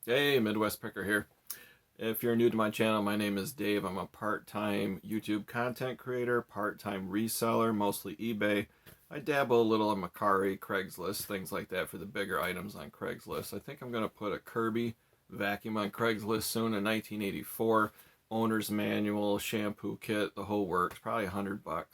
Hey, Midwest Picker here. If you're new to my channel, my name is Dave. I'm a part-time YouTube content creator, part-time reseller, mostly eBay. I dabble a little on Mercari, Craigslist, things like that for the bigger items on Craigslist. I think I'm going to put a Kirby vacuum on Craigslist soon, a 1984 owner's manual, shampoo kit, the whole works, probably $100.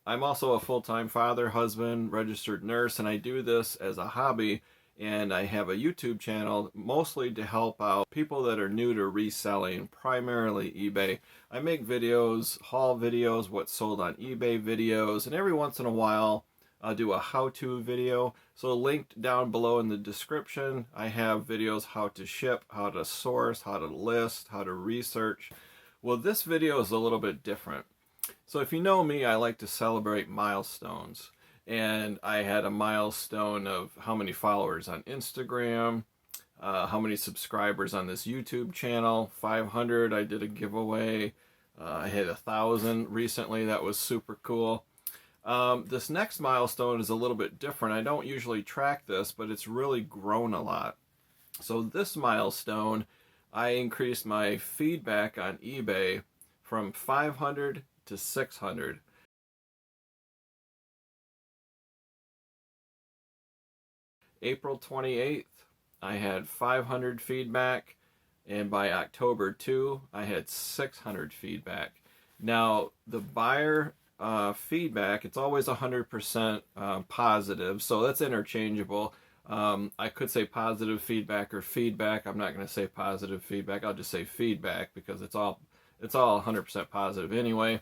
I'm also a full-time father, husband, registered nurse, and I do this as a hobby. And I have a YouTube channel mostly to help out people that are new to reselling, primarily eBay. I make videos, haul videos, what's sold on eBay videos, and every once in a while I'll do a how-to video. So linked down below in the description, I have videos how to ship, how to source, how to list, how to research. Well, this video is a little bit different. So if you know me, I like to celebrate milestones. And I had a milestone of how many followers on Instagram, how many subscribers on this YouTube channel, 500, I did a giveaway, I hit 1,000 recently, that was super cool. This next milestone is a little bit different. I don't usually track this, but it's really grown a lot. So this milestone, I increased my feedback on eBay from 500 to 600. April 28th, I had 500 feedback, and by October 2, I had 600 feedback. Now, the buyer feedback, it's always 100% positive, so that's interchangeable. I could say positive feedback or feedback. I'm not going to say positive feedback. I'll just say feedback because it's all 100% positive anyway.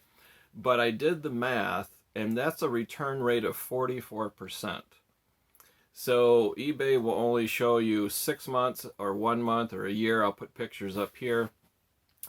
But I did the math, and that's a return rate of 44%. So eBay will only show you 6 months or 1 month or a year. I'll put pictures up here.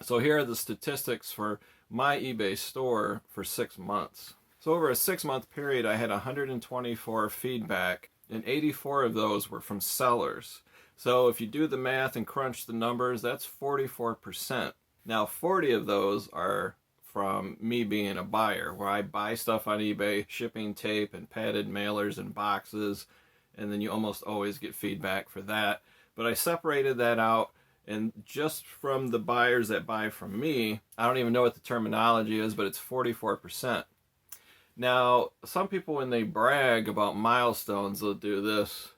So here are the statistics for my eBay store for 6 months. So over a 6-month period, I had 124 feedback, and 84 of those were from sellers. So if you do the math and crunch the numbers, that's 44%. Now 40 of those are from me being a buyer, where I buy stuff on eBay, shipping tape and padded mailers and boxes, and then you almost always get feedback for that. But I separated that out, and just from the buyers that buy from me, I don't even know what the terminology is, but it's 44%. Now, some people, when they brag about milestones, they'll do this,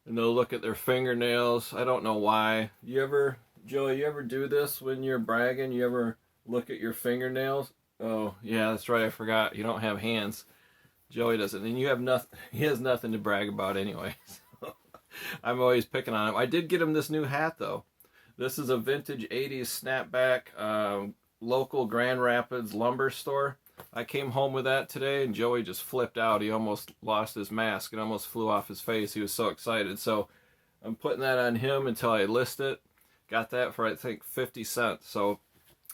and they'll look at their fingernails. I don't know why. Joey, you ever do this when you're bragging? You ever look at your fingernails? Oh, yeah, that's right, I forgot. You don't have hands. Joey doesn't, and you have nothing. He has nothing to brag about anyway. So I'm always picking on him. I did get him this new hat though. This is a vintage '80s snapback, local Grand Rapids lumber store. I came home with that today, and Joey just flipped out. He almost lost his mask. It almost flew off his face. He was so excited. So I'm putting that on him until I list it. Got that for I think 50 cents. So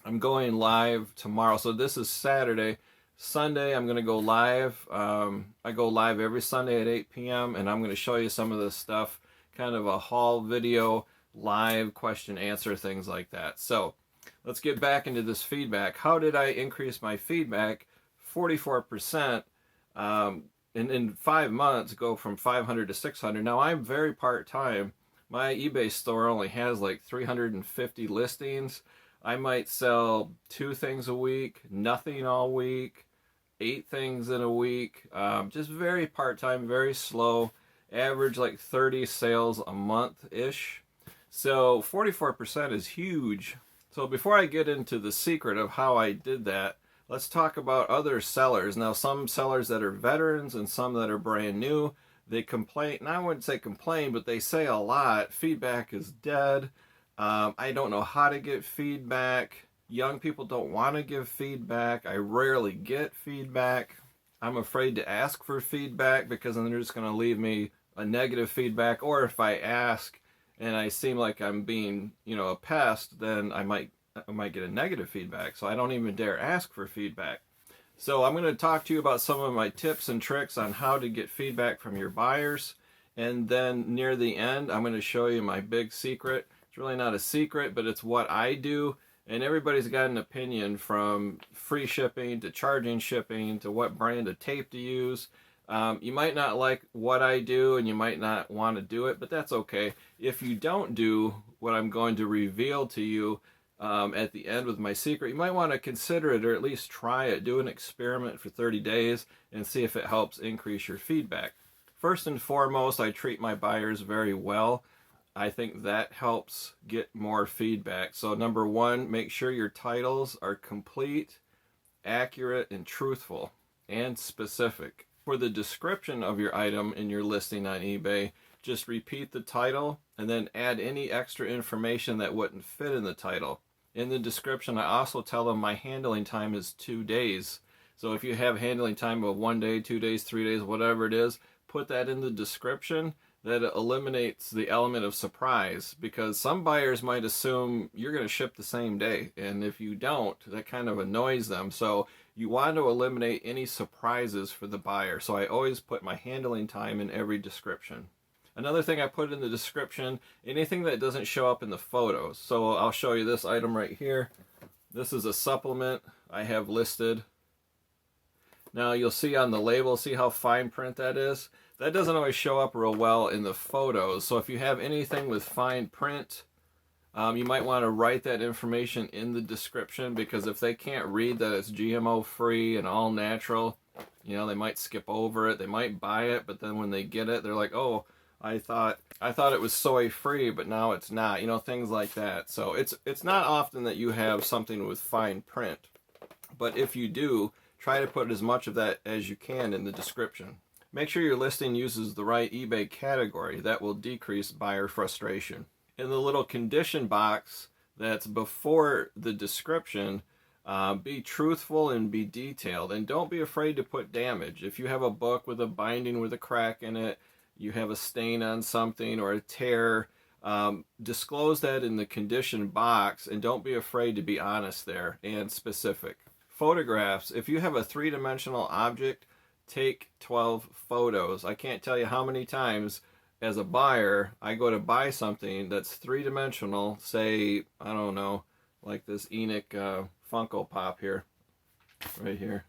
I'm going live tomorrow. So this is Saturday. Sunday, I'm going to go live. I go live every Sunday at 8 p.m. and I'm going to show you some of this stuff, kind of a haul video, live question answer, things like that. So let's get back into this feedback. How did I increase my feedback? 44% in 5 months, go from 500 to 600. Now I'm very part-time. My eBay store only has like 350 listings. I might sell 2 things a week, nothing all week, 8 things in a week, just very part-time, very slow, average like 30 sales a month-ish. So 44% is huge. So before I get into the secret of how I did that, let's talk about other sellers. Now, some sellers that are veterans and some that are brand new, they complain, and I wouldn't say complain, but they say a lot, feedback is dead. I don't know how to get feedback. Young people don't want to give feedback. I rarely get feedback. I'm afraid to ask for feedback because then they're just going to leave me a negative feedback. Or if I ask and I seem like I'm being, a pest, then I might get a negative feedback. So I don't even dare ask for feedback. So I'm going to talk to you about some of my tips and tricks on how to get feedback from your buyers. And then near the end, I'm going to show you my big secret. It's really not a secret, but it's what I do. And everybody's got an opinion, from free shipping to charging shipping to what brand of tape to use. You might not like what I do and you might not want to do it, but that's okay. If you don't do what I'm going to reveal to you at the end with my secret, you might want to consider it or at least try it. Do an experiment for 30 days and see if it helps increase your feedback. First and foremost, I treat my buyers very well. I think that helps get more feedback. So number one, make sure your titles are complete, accurate, and truthful, and specific. For the description of your item in your listing on eBay, just repeat the title and then add any extra information that wouldn't fit in the title. In the description, I also tell them my handling time is 2 days. So if you have handling time of 1 day, 2 days, 3 days, whatever it is, put that in the description. That eliminates the element of surprise, because some buyers might assume you're going to ship the same day, and if you don't, that kind of annoys them. So you want to eliminate any surprises for the buyer. So I always put my handling time in every description. Another thing I put in the description, anything that doesn't show up in the photos. So I'll show you this item right here. This is a supplement I have listed. Now you'll see on the label, see how fine print that is? That doesn't always show up real well in the photos. So if you have anything with fine print, you might want to write that information in the description, because if they can't read that it's GMO free and all natural, you know, they might skip over it. They might buy it, but then when they get it, they're like, oh, I thought it was soy free, but now it's not. You know, things like that. So it's not often that you have something with fine print, but if you do, try to put as much of that as you can in the description. Make sure your listing uses the right eBay category. That will decrease buyer frustration. In the little condition box that's before the description, be truthful and be detailed. And don't be afraid to put damage. If you have a book with a binding with a crack in it, you have a stain on something or a tear, disclose that in the condition box, and don't be afraid to be honest there and specific. Photographs. If you have a three-dimensional object, take 12 photos. I can't tell you how many times as a buyer I go to buy something that's three-dimensional, say, I don't know, like this Enoch Funko Pop here, right here.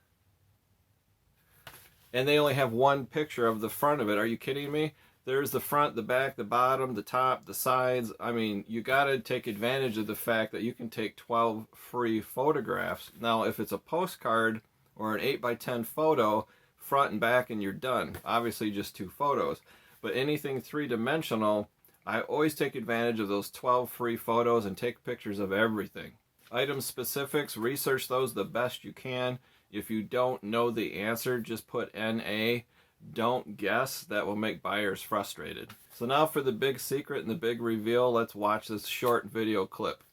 And they only have one picture of the front of it. Are you kidding me? There's the front, the back, the bottom, the top, the sides. I mean, you got to take advantage of the fact that you can take 12 free photographs. Now, if it's a postcard or an 8x10 photo, front and back, and you're done. Obviously just 2 photos, but anything three-dimensional, I always take advantage of those 12 free photos and take pictures of everything. Item specifics, research those the best you can. If you don't know the answer, just put NA. Don't guess. That will make buyers frustrated. So now for the big secret and the big reveal, let's watch this short video clip.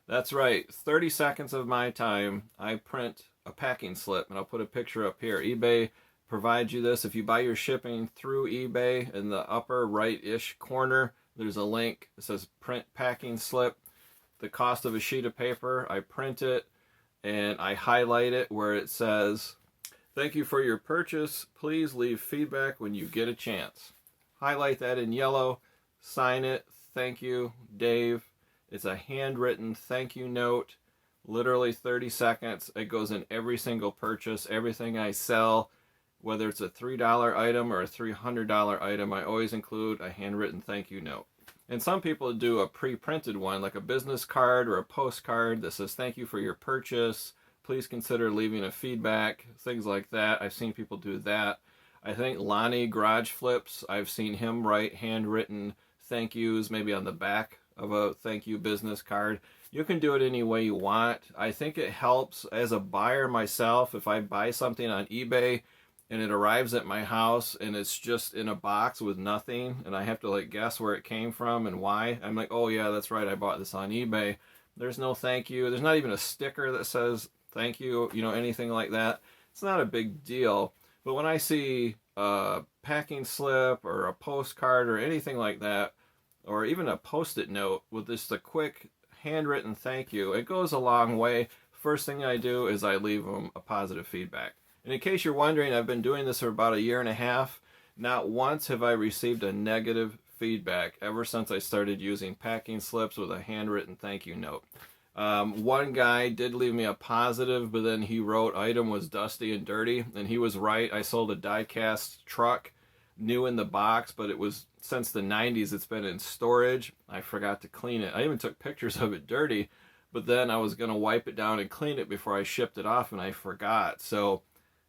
That's right, 30 seconds of my time, I print a packing slip, and I'll put a picture up here. eBay provides you this. If you buy your shipping through eBay, in the upper right-ish corner, there's a link that says print packing slip. The cost of a sheet of paper, I print it, and I highlight it where it says, "Thank you for your purchase. Please leave feedback when you get a chance." Highlight that in yellow, sign it, "Thank you, Dave." It's a handwritten thank you note, literally 30 seconds. It goes in every single purchase, everything I sell, whether it's a $3 item or a $300 item, I always include a handwritten thank you note. And some people do a pre-printed one, like a business card or a postcard that says thank you for your purchase. Please consider leaving a feedback, things like that. I've seen people do that. I think Lonnie Garage Flips, I've seen him write handwritten thank yous maybe on the back of a thank you business card. You can do it any way you want. I think it helps as a buyer myself. If I buy something on eBay and it arrives at my house and it's just in a box with nothing, and I have to like guess where it came from and why, I'm like, oh yeah, that's right, I bought this on eBay. There's no thank you. There's not even a sticker that says thank you, you know, anything like that. It's not a big deal. But when I see a packing slip or a postcard or anything like that, or even a post-it note with just a quick handwritten thank you, it goes a long way. First thing I do is I leave them a positive feedback. And in case you're wondering, I've been doing this for about 1.5 years. Not once have I received a negative feedback ever since I started using packing slips with a handwritten thank you note. One guy did leave me a positive, but then he wrote item was dusty and dirty, and he was right. I sold a die-cast truck, new in the box, but it was since the 90s. It's been in storage. I forgot to clean it. I even took pictures of it dirty, but then I was going to wipe it down and clean it before I shipped it off, and I forgot. So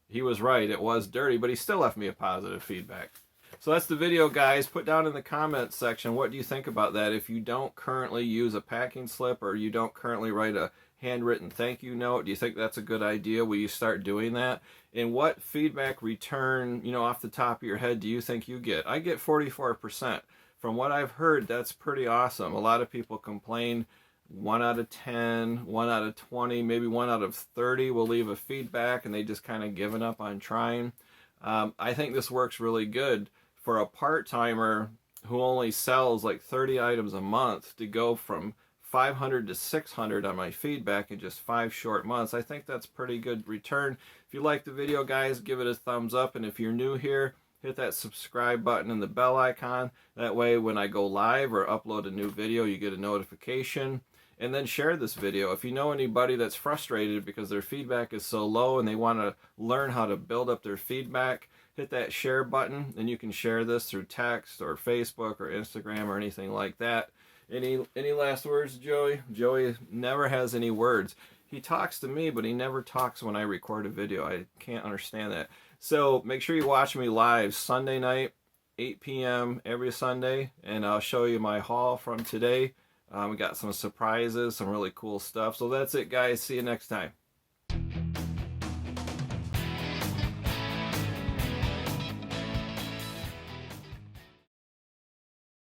he was right. It was dirty, but he still left me a positive feedback. So that's the video, guys. Put down in the comments section, what do you think about that? If you don't currently use a packing slip or you don't currently write a handwritten thank you note, do you think that's a good idea? Will you start doing that? And what feedback return, you know, off the top of your head do you think you get? I get 44%. From what I've heard, that's pretty awesome. A lot of people complain 1 out of 10, 1 out of 20, maybe 1 out of 30 will leave a feedback and they just kind of given up on trying. I think this works really good for a part-timer who only sells like 30 items a month to go from 500 to 600 on my feedback in just 5 short months. I think that's pretty good return. If you like the video, guys, give it a thumbs up. And if you're new here, hit that subscribe button and the bell icon. That way when I go live or upload a new video, you get a notification. And then share this video. If you know anybody that's frustrated because their feedback is so low and they want to learn how to build up their feedback, hit that share button and you can share this through text or Facebook or Instagram or anything like that. Any last words, Joey? Joey never has any words. He talks to me, but he never talks when I record a video. I can't understand that. So make sure you watch me live Sunday night, 8 p.m. every Sunday, and I'll show you my haul from today. We got some surprises, some really cool stuff. So that's it, guys. See you next time.